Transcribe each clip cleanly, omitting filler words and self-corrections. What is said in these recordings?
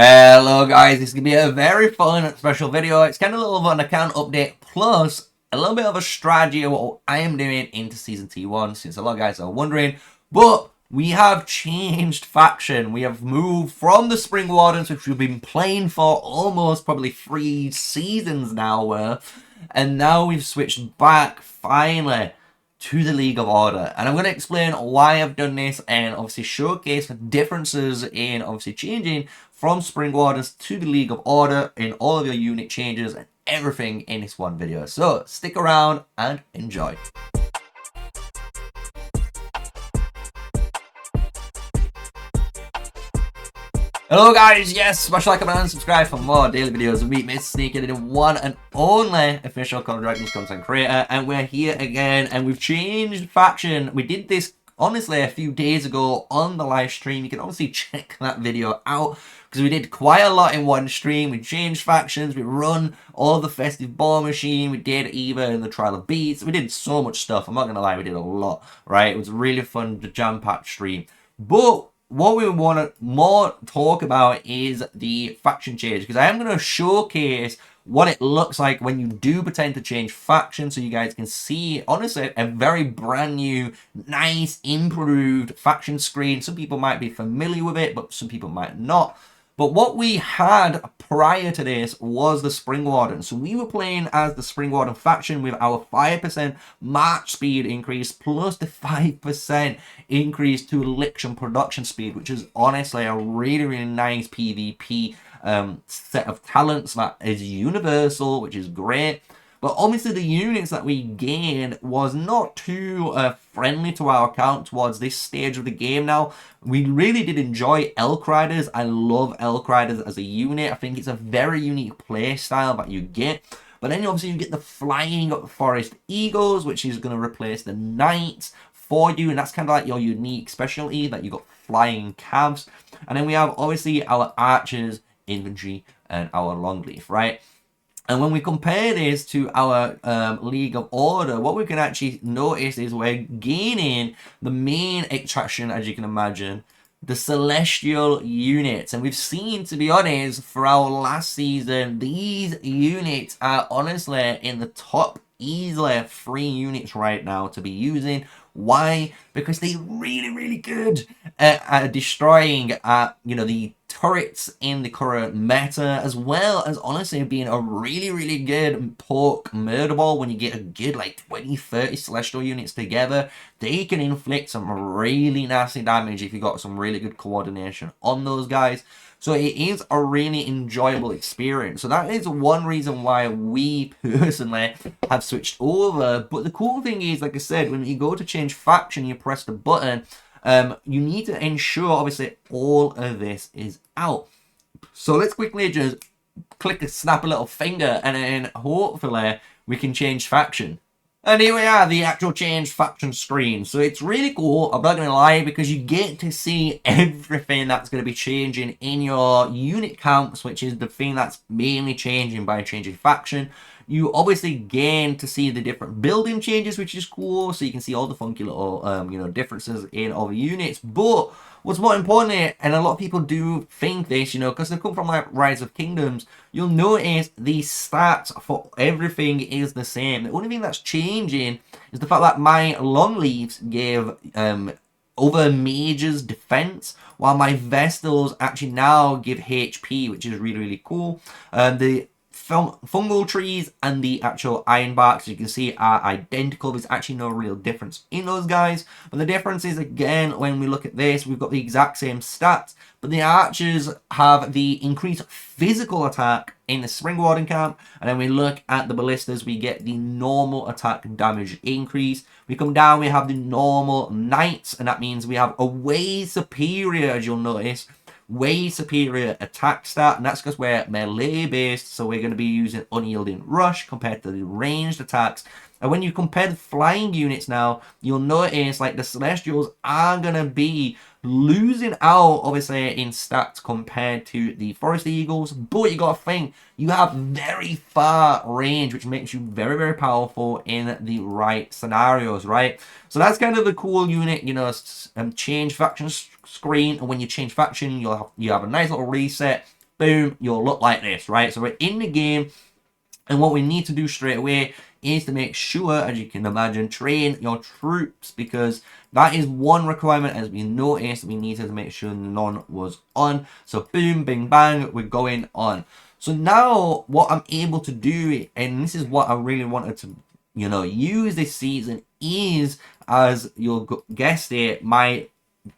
Hello guys, this is going to be a very fun and special video. It's kind of a little of an account update plus a little bit of a strategy of what I am doing into Season T1 since a lot of guys are wondering. But we have changed faction. We have moved from the Springwardens, which we've been playing for almost probably 3 seasons now, and now we've switched back finally to the League of Order, and I'm going to explain why I've done this and obviously showcase the differences in obviously changing from Springwardens to the League of Order in all of your unit changes and everything in this one video. So stick around and enjoy. Hello guys, yes, smash like, comment and subscribe for more daily videos of me, MrSneakyy, the one and only official Call of Dragons content creator, and we're here again, and we've changed faction. We did this, honestly, a few days ago on the live stream. You can obviously check that video out, because we did quite a lot in one stream. We changed factions, we run all the Festive Ball Machine, we did Eva in the Trial of Beasts, we did so much stuff. I'm not going to lie, we did a lot, right? It was a really fun, jam-packed stream. But what we want to more talk about is the faction change, because I am going to showcase what it looks like when you do pretend to change faction, so you guys can see, honestly, a very brand new, nice, improved faction screen. Some people might be familiar with it, but some people might not. But what we had prior to this was the Springwarden. So we were playing as the Springwarden faction with our 5% march speed increase plus the 5% increase to elixir production speed, which is honestly a really, really nice PvP set of talents that is universal, which is great. But obviously the units that we gained was not too friendly to our account towards this stage of the game now. We really did enjoy Elk Riders. I love Elk Riders as a unit. I think it's a very unique play style that you get. But then obviously you get the Flying Forest Eagles, which is going to replace the Knights for you. And that's kind of like your unique specialty, that you got Flying Calves. And then we have obviously our Archers, Infantry, and our Longleaf, right? And when we compare this to our League of Order, what we can actually notice is we're gaining the main attraction, as you can imagine, the Celestial units. And we've seen, to be honest, for our last season, these units are honestly in the top easily 3 units right now to be using. Why? Because they're really, really good at destroying, the turrets in the current meta, as well as honestly being a really, really good poke murder ball. When you get a good like 20-30 celestial units together, they can inflict some really nasty damage if you got some really good coordination on those guys. So it is a really enjoyable experience. So that is one reason why we personally have switched over. But the cool thing is, like I said, when you go to change faction, you press the button, you need to ensure, obviously, all of this is out. So let's quickly just snap a little finger, and then hopefully we can change faction. And here we are, the actual change faction screen. So it's really cool, I'm not going to lie, because you get to see everything that's going to be changing in your unit counts, which is the thing that's mainly changing by changing faction. You obviously gain to see the different building changes, which is cool, so you can see all the funky little, differences in other units. But what's more important, and a lot of people do think this, because they come from like Rise of Kingdoms, you'll notice the stats for everything is the same. The only thing that's changing is the fact that my Longleafs give other mages defense, while my Vestals actually now give HP, which is really, really cool. The fungal trees and the actual iron barks, you can see, are identical. There's actually no real difference in those guys, but the difference is, again, when we look at this, we've got the exact same stats, but the archers have the increased physical attack in the Springwarden camp, and then we look at the ballistas, we get the normal attack damage increase. We come down, we have the normal knights, and that means we have a way superior, as you'll notice, way superior attack stat, and that's because we're melee based, so we're going to be using unyielding rush compared to the ranged attacks. And when you compare the flying units now, you'll notice like the Celestials are going to be losing out, obviously, in stats compared to the Forest Eagles. But you got to think, you have very far range, which makes you very, very powerful in the right scenarios, right? So that's kind of the cool unit, change faction screen. And when you change faction, you have a nice little reset. boom, you'll look like this, right? So we're in the game, and what we need to do straight away is to make sure, as you can imagine, train your troops, because that is one requirement. As we noticed, we needed to make sure none was on. So boom, bing, bang, we're going on. So now what I'm able to do, and this is what I really wanted to, use this season, is, as you'll guess it, my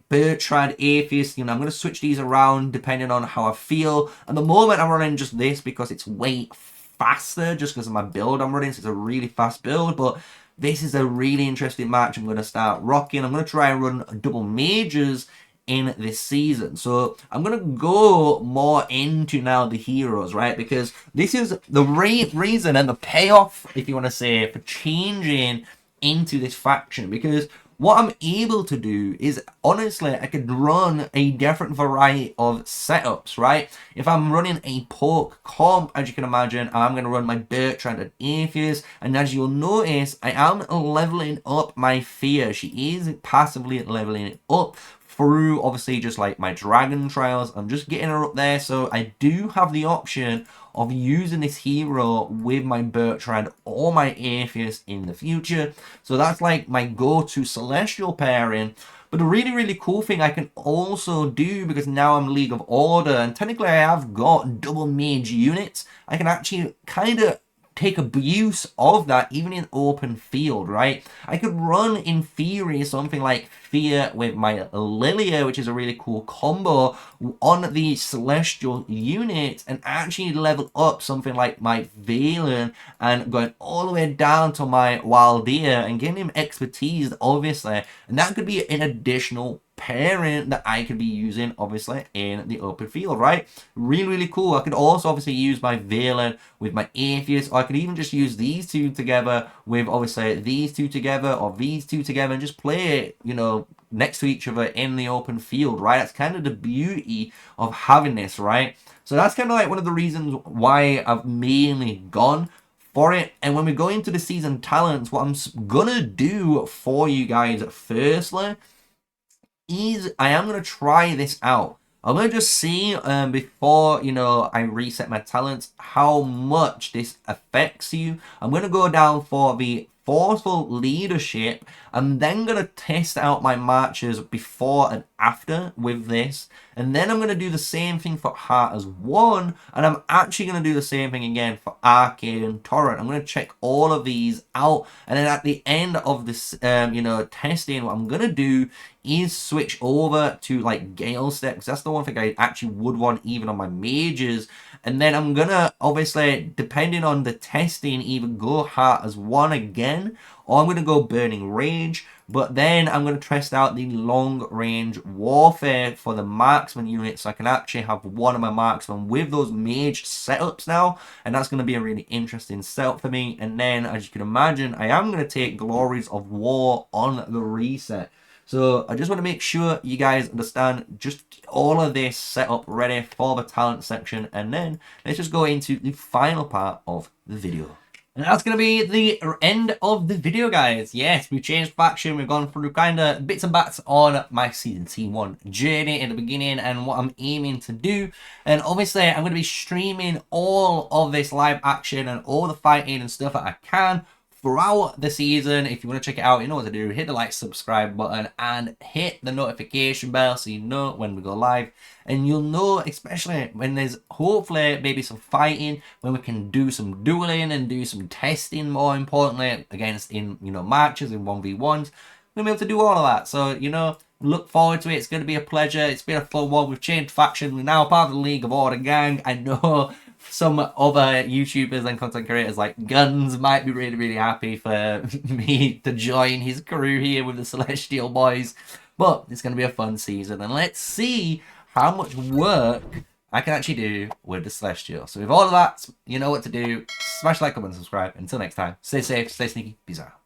Bertrand, Atheist, I'm going to switch these around depending on how I feel. At the moment, I'm running just this because it's way faster, just because of my build I'm running. So it's a really fast build, but this is a really interesting match I'm going to start rocking. I'm going to try and run double mages in this season. So I'm going to go more into now the heroes, right? Because this is the reason and the payoff, if you want to say, for changing into this faction. Because what I'm able to do is, honestly, I could run a different variety of setups, right? If I'm running a poke comp, as you can imagine, I'm going to run my Bertrand and Atheist. And as you'll notice, I am leveling up my Fear. She is passively leveling it up through, obviously, just like my Dragon Trials. I'm just getting her up there. So I do have the option of using this hero with my Bertrand or my Atheist in the future. So that's like my go-to Celestial pairing. But the really, really cool thing I can also do, because now I'm League of Order, and technically I have got double mage units, I can actually kind of take abuse of that even in open field, right? I could run, in theory, something like Fear with my Lilia, which is a really cool combo on the Celestial unit, and actually level up something like my Valen and going all the way down to my Wildeer and getting him expertise, obviously. And that could be an additional pairing that I could be using, obviously, in the open field, right? Really, really cool. I could also obviously use my Valen with my Atheist, or I could even just use these two together with, obviously, these two together or these two together and just play it, next to each other in the open field, right? That's kind of the beauty of having this, right? So that's kind of like one of the reasons why I've mainly gone for it. And when we go into the season talents, what I'm gonna do for you guys firstly is I am going to try this out. I'm going to just see before, I reset my talents, how much this affects you. I'm going to go down for the Forceful Leadership. I'm then going to test out my marches before and after with this. And then I'm going to do the same thing for Heart as 1. And I'm actually going to do the same thing again for Arcade and Torrent. I'm going to check all of these out. And then at the end of this, testing, what I'm going to do is switch over to like Gale Step, because that's the one thing I actually would want even on my mages. And then I'm gonna, obviously, depending on the testing, either go Heart as 1 again, or I'm gonna go Burning Rage. But then I'm gonna test out the Long Range Warfare for the marksman unit, so I can actually have one of my marksmen with those mage setups now, and that's gonna be a really interesting setup for me. And then, as you can imagine, I am gonna take Glories of War on the reset. So I just want to make sure you guys understand just all of this set up ready for the talent section. And then let's just go into the final part of the video. And that's going to be the end of the video, guys. Yes, we changed faction. We've gone through kind of bits and bats on my Season T1 journey in the beginning and what I'm aiming to do. And obviously, I'm going to be streaming all of this live action and all the fighting and stuff that I can throughout the season. If you want to check it out, you know what to do. Hit the like, subscribe button and hit the notification bell so you know when we go live. And you'll know, especially when there's hopefully maybe some fighting, when we can do some dueling and do some testing, more importantly, against in matches in 1v1s. We'll be able to do all of that. So, look forward to it. It's going to be a pleasure. It's been a fun one. We've changed faction. We're now part of the League of Order gang. I know some other YouTubers and content creators like Guns might be really, really happy for me to join his crew here with the Celestial Boys. But it's going to be a fun season. And let's see how much work I can actually do with the Celestial. So with all of that, you know what to do. Smash like, comment, subscribe. Until next time, stay safe, stay sneaky. Peace out.